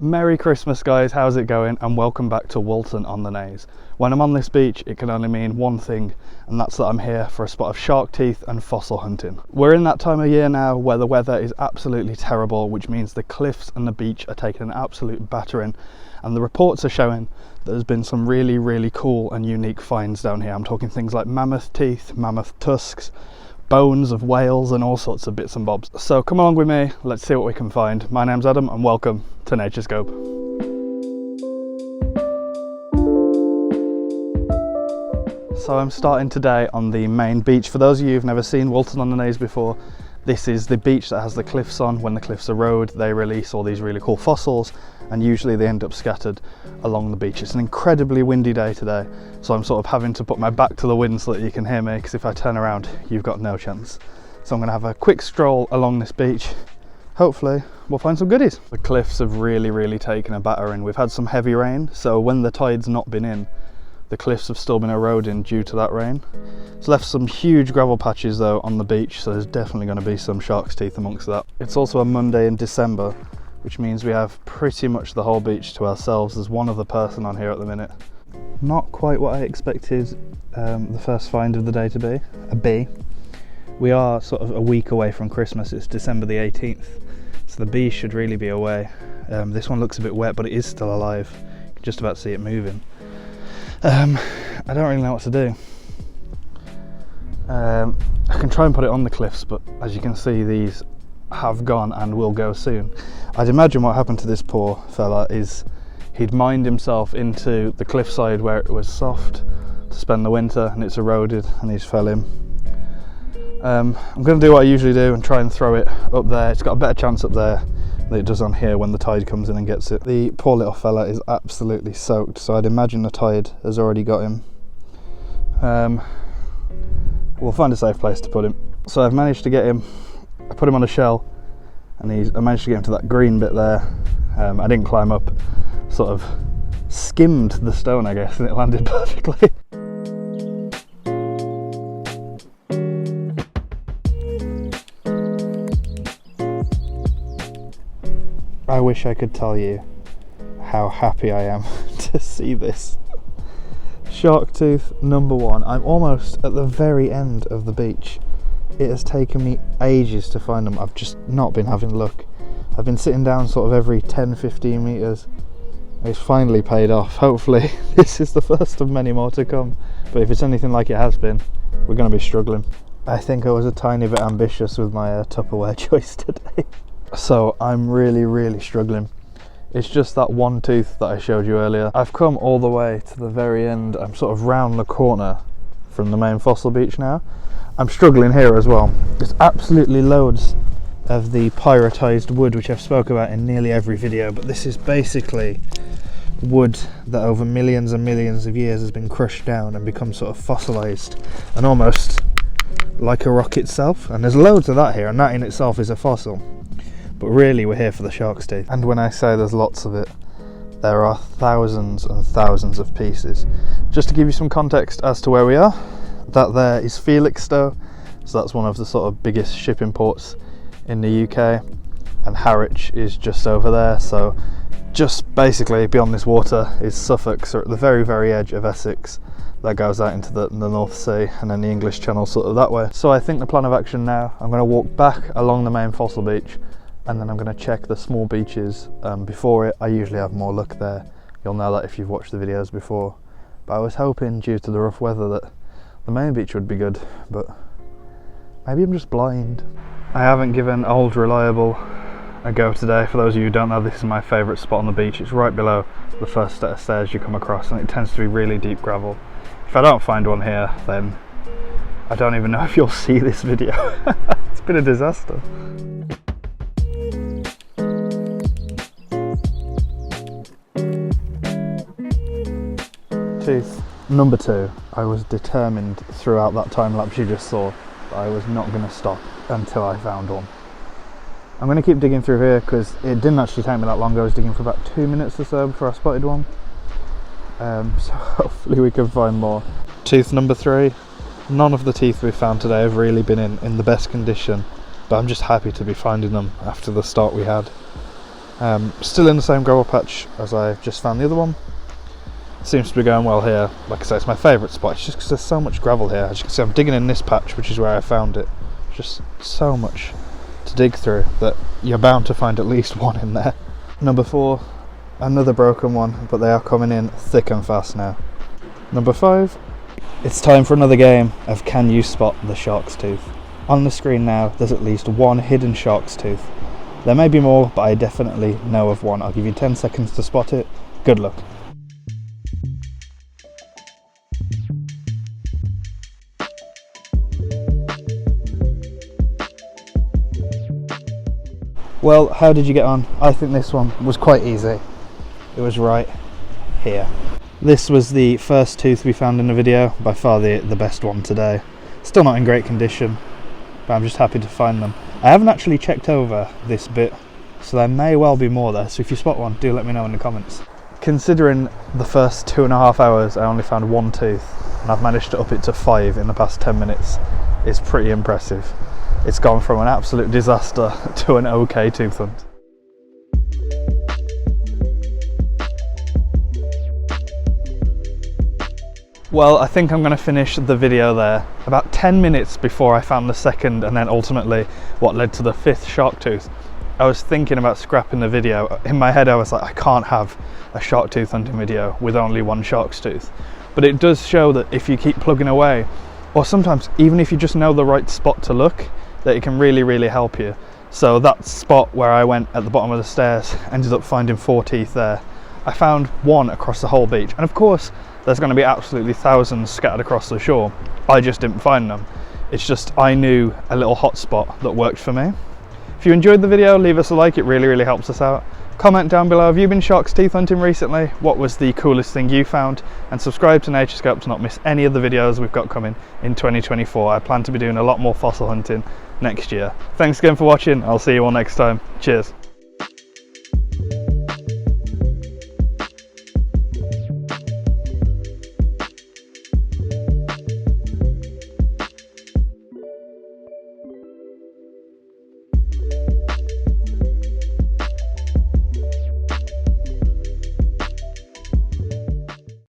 Merry Christmas guys, how's it going? And welcome back to Walton on the Naze. When I'm on this beach it can only mean one thing, and that's that I'm here for a spot of shark teeth and fossil hunting. We're in that time of year now where the weather is absolutely terrible, which means the cliffs and the beach are taking an absolute battering, and the reports are showing that there's been some really cool and unique finds down here. I'm talking things like mammoth teeth, mammoth tusks, bones of whales and all sorts of bits and bobs. So come along with me, let's see what we can find. My name's Adam and welcome to Naturescope. So I'm starting today on the main beach. For those of you who've never seen Walton on the Naze before, this is the beach that has the cliffs on. When the cliffs erode, they release all these really cool fossils, and usually they end up scattered along the beach. It's an incredibly windy day today, so I'm sort of having to put my back to the wind so that you can hear me, because if I turn around, you've got no chance. So I'm going to have a quick stroll along this beach. Hopefully we'll find some goodies. The cliffs have really taken a battering. We've had some heavy rain, so when the tide's not been in, the cliffs have still been eroding due to that rain. It's left some huge gravel patches though on the beach, so there's definitely going to be some shark's teeth amongst that. It's also a Monday in December, which means we have pretty much the whole beach to ourselves. There's one other person on here at the minute. Not quite what I expected the first find of the day to be, a bee. We are sort of a week away from Christmas. It's December the 18th, so the bee should really be away. This one looks a bit wet, but it is still alive. You can just about see it moving. I don't really know what to do. I can try and put it on the cliffs, but as you can see, these have gone and will go soon. I'd imagine what happened to this poor fella is he'd mined himself into the cliffside where it was soft to spend the winter, and it's eroded and he's fell in. I'm going to do what I usually do and try and throw it up there. It's got a better chance up there than it does on here when the tide comes in and gets it. The poor little fella is absolutely soaked, so I'd imagine the tide has already got him. We'll find a safe place to put him. So I've managed to get him, I put him on a shell, and I managed to get him to that green bit there. I didn't climb up, sort of skimmed the stone I guess, and it landed perfectly. I wish I could tell you how happy I am to see this. Shark tooth number one. I'm almost at the very end of the beach. It has taken me ages to find them. I've just not been having luck. I've been sitting down sort of every 10-15 metres. It's finally paid off. Hopefully this is the first of many more to come. But if it's anything like it has been, we're going to be struggling. I think I was a tiny bit ambitious with my Tupperware choice today. So I'm really struggling. It's just that one tooth that I showed you earlier. I've come all the way to the very end. I'm sort of round the corner from the main fossil beach now. I'm struggling here as well. There's absolutely loads of the pyritized wood, which I've spoke about in nearly every video, but this is basically wood that over millions and millions of years has been crushed down and become sort of fossilized and almost like a rock itself. And there's loads of that here, and that in itself is a fossil. But really we're here for the shark's teeth. And when I say there's lots of it, there are thousands and thousands of pieces. Just to give you some context as to where we are, that there is Felixstowe, so that's one of the sort of biggest shipping ports in the UK, and Harwich is just over there. So just basically beyond this water is Suffolk, so at the very edge of Essex. That goes out into the North Sea, and then the English Channel sort of that way. So I think the plan of action now, I'm going to walk back along the main fossil beach, and then I'm going to check the small beaches before it. I usually have more luck there. You'll know that if you've watched the videos before. But I was hoping, due to the rough weather, that the main beach would be good, but maybe I'm just blind. I haven't given Old Reliable a go today. For those of you who don't know, this is my favourite spot on the beach. It's right below the first set of stairs you come across, and it tends to be really deep gravel. If I don't find one here, then I don't even know if you'll see this video. It's been a disaster. Tooth number two. I was determined throughout that time lapse you just saw that I was not going to stop until I found one. I'm going to keep digging through here because it didn't actually take me that long. I was digging for about 2 minutes or so before I spotted one. So hopefully we can find more. Tooth number three. None of the teeth we found today have really been in the best condition, but I'm just happy to be finding them after the start we had. Still in the same gravel patch as I just found the other one. Seems to be going well here. Like I say, it's my favourite spot. It's just because there's so much gravel here. As you can see, I'm digging in this patch, which is where I found it. Just so much to dig through that you're bound to find at least one in there. Number 4, another broken one, but they are coming in thick and fast now. Number 5, it's time for another game of Can You Spot the Shark's Tooth? On the screen now, there's at least one hidden shark's tooth. There may be more, but I definitely know of one. I'll give you 10 seconds to spot it. Good luck. Well, how did you get on? I think this one was quite easy. It was right here. This was the first tooth we found in the video, by far the best one today. Still not in great condition, but I'm just happy to find them. I haven't actually checked over this bit, so there may well be more there, so if you spot one, do let me know in the comments. Considering the first 2.5 hours I only found one tooth, and I've managed to up it to 5 in the past 10 minutes, it's pretty impressive. It's gone from an absolute disaster to an okay tooth hunt. Well, I think I'm going to finish the video there. About 10 minutes before I found the second and then ultimately what led to the 5th shark tooth, I was thinking about scrapping the video. In my head I was like, I can't have a shark tooth hunting video with only one shark's tooth. But it does show that if you keep plugging away, or sometimes even if you just know the right spot to look, that it can really help you. So that spot where I went at the bottom of the stairs, ended up finding 4 teeth there. I found one across the whole beach, and of course there's going to be absolutely thousands scattered across the shore. I just didn't find them. It's just I knew a little hot spot that worked for me. If you enjoyed the video, leave us a like, it really helps us out. Comment down below, have you been shark's teeth hunting recently? What was the coolest thing you found? And subscribe to Naturescope to not miss any of the videos we've got coming in 2024. I plan to be doing a lot more fossil hunting next year. Thanks again for watching, I'll see you all next time. Cheers.